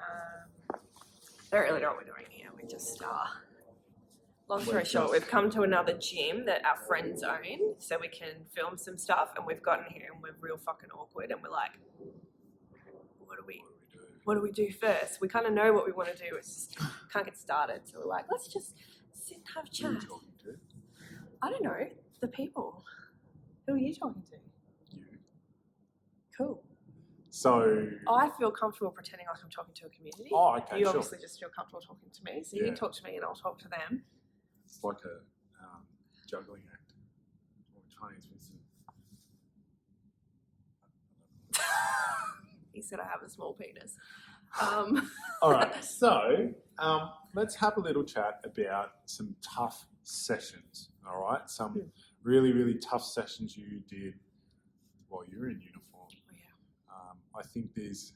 I don't really know what we're doing here. We just, long story short, we've come to another gym that our friends own so we can film some stuff, and we've gotten here and we're real fucking awkward and we're like, what do we do first? We kind of know what we want to do, it's just can't get started. So we're like, let's just sit and have a chat. Who are you talking to? I don't know, the people. Who are you talking to? You. Cool. So I feel comfortable pretending like I'm talking to a community. Oh, okay, You sure. obviously just feel comfortable talking to me, so you Yeah. can talk to me and I'll talk to them. it's like a juggling act. Or Chinese vincent. He said I have a small penis. All right, so let's have a little chat about some tough sessions. All right, some really, really tough sessions you did while you were in uniform. Oh, yeah. I think there's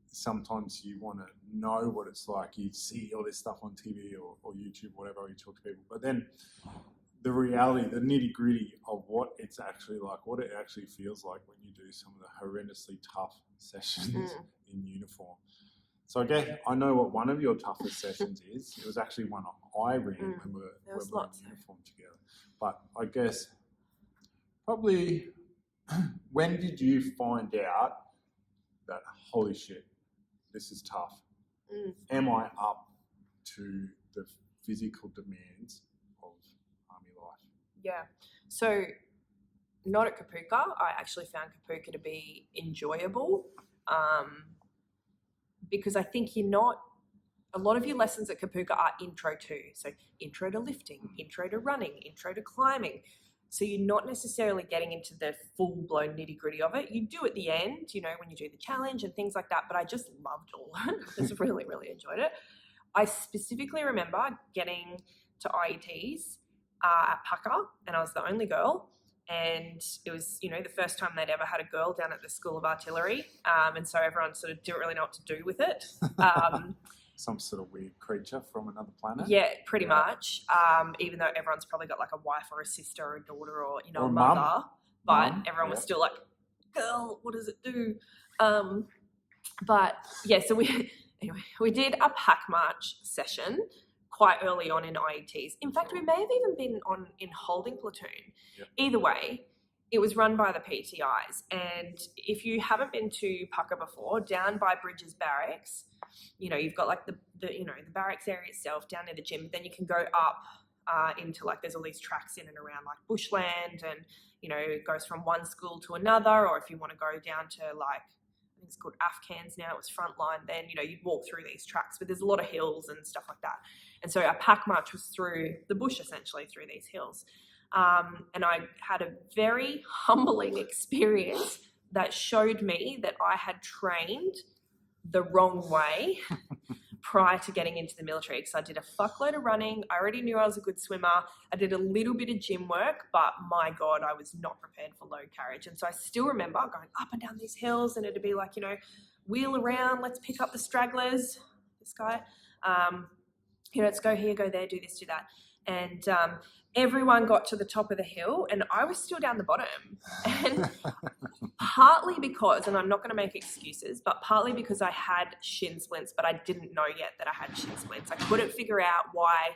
sometimes you want to know what it's like. You see all this stuff on TV or YouTube, whatever, you talk to people, but then the reality, the nitty gritty of what it's actually like, what it actually feels like when you do some of the horrendously tough sessions in uniform. So I know what one of your toughest sessions is. It was actually one I ran when we were in uniform together. But I guess probably when did you find out that, holy shit, this is tough? Am I up to the physical demands of army life? Yeah. So not at Kapuka. I actually found Kapuka to be enjoyable because I think a lot of your lessons at Kapuka are intro to. So intro to lifting, intro to running, intro to climbing. So you're not necessarily getting into the full-blown nitty-gritty of it. You do at the end, when you do the challenge and things like that, but I just loved all of it. I just really, really enjoyed it. I specifically remember getting to IETs at Pucka, and I was the only girl, and it was, the first time they'd ever had a girl down at the School of Artillery, and so everyone sort of didn't really know what to do with it. Some sort of weird creature from another planet? Yeah, pretty much. Even though everyone's probably got like a wife or a sister or a daughter or, Or a mum. mother. But everyone was still like, girl, what does it do? But yeah, so we did a pack march session quite early on in IETs. In fact, we may have even been in holding platoon. Yep. Either way, it was run by the PTIs. And if you haven't been to Pucka before, down by Bridges Barracks, you've got like the barracks area itself down near the gym. Then you can go up into like, there's all these tracks in and around like bushland, and it goes from one school to another. Or if you want to go down to like, I think it's called Afghans now, it was Frontline, then you'd walk through these tracks, but there's a lot of hills and stuff like that. And so our pack march was through the bush, essentially through these hills. And I had a very humbling experience that showed me that I had trained the wrong way prior to getting into the military, because I did a fuckload of running. I already knew I was a good swimmer. I did a little bit of gym work, but my God, I was not prepared for load carriage. And so I still remember going up and down these hills, and it'd be like, wheel around, let's pick up the stragglers, this guy, let's go here, go there, do this, do that. And everyone got to the top of the hill, and I was still down the bottom. And partly because, and I'm not going to make excuses, but partly because I had shin splints, but I didn't know yet that I had shin splints. I couldn't figure out why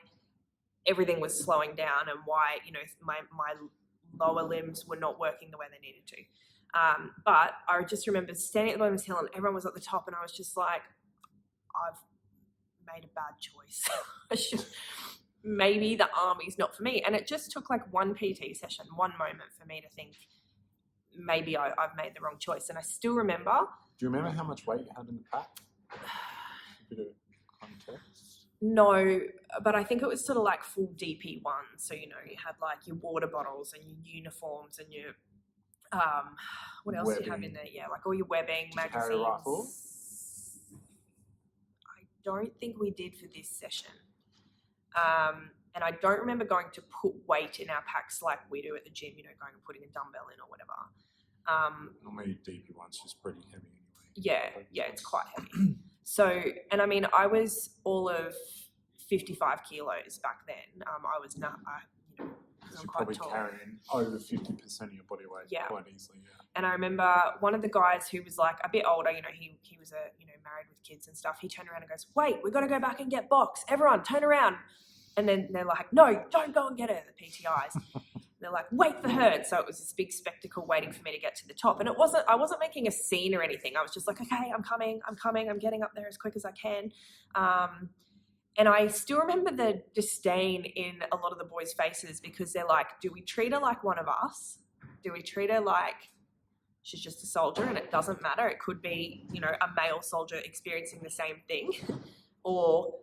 everything was slowing down and why, my lower limbs were not working the way they needed to. But I just remember standing at the bottom of this hill, and everyone was at the top, and I was just like, I've made a bad choice. Maybe the army's not for me. And it just took like one PT session, one moment for me to think, maybe I've made the wrong choice. And I still remember. Do you remember how much weight you had in the pack? A bit of context. No, but I think it was sort of like full DP1. So, you had like your water bottles and your uniforms and your, what else do you have in there? Yeah, like all your webbing, magazines. Did you carry a rifle? I don't think we did for this session. And I don't remember going to put weight in our packs like we do at the gym, going and putting a dumbbell in or whatever. Normally DP1's just pretty heavy anyway. Yeah, it's quite heavy. So, and I mean, I was all of 55 kilos back then. I was not, because I'm You're quite probably tall. carrying over 50% of your body weight Yeah. quite easily. Yeah. And I remember one of the guys who was like a bit older, you know, he was married with kids and stuff. He turned around and goes, "Wait, we got to go back and get box. Everyone, turn around." And then they're like, "No, don't go and get her." The PTIs. They're like, "Wait for her." And so it was this big spectacle waiting for me to get to the top. And I wasn't making a scene or anything. I was just like, "Okay, I'm coming. I'm getting up there as quick as I can." And I still remember the disdain in a lot of the boys' faces because they're like, "Do we treat her like one of us? Do we treat her like she's just a soldier and it doesn't matter? It could be, a male soldier experiencing the same thing. Or,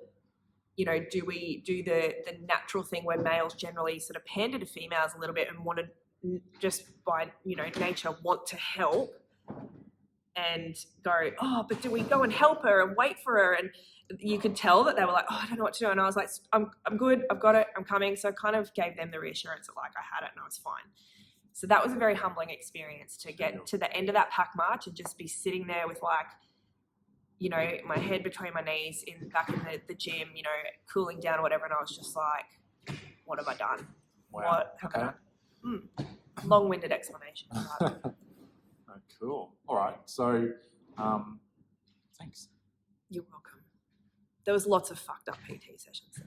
do we do the natural thing where males generally sort of pander to females a little bit and want to, just by, nature, want to help and go, oh, but do we go and help her and wait for her?" And you could tell that they were like, "Oh, I don't know what to do." And I was like, I'm good. I've got it. I'm coming. So I kind of gave them the reassurance of like I had it and I was fine. So that was a very humbling experience to get to the end of that pack march and just be sitting there with like, my head between my knees back in the gym, cooling down or whatever. And I was just like, what have I done? Wow. Long-winded explanation. Oh, cool. All right. So, thanks. You're welcome. There was lots of fucked up PT sessions though.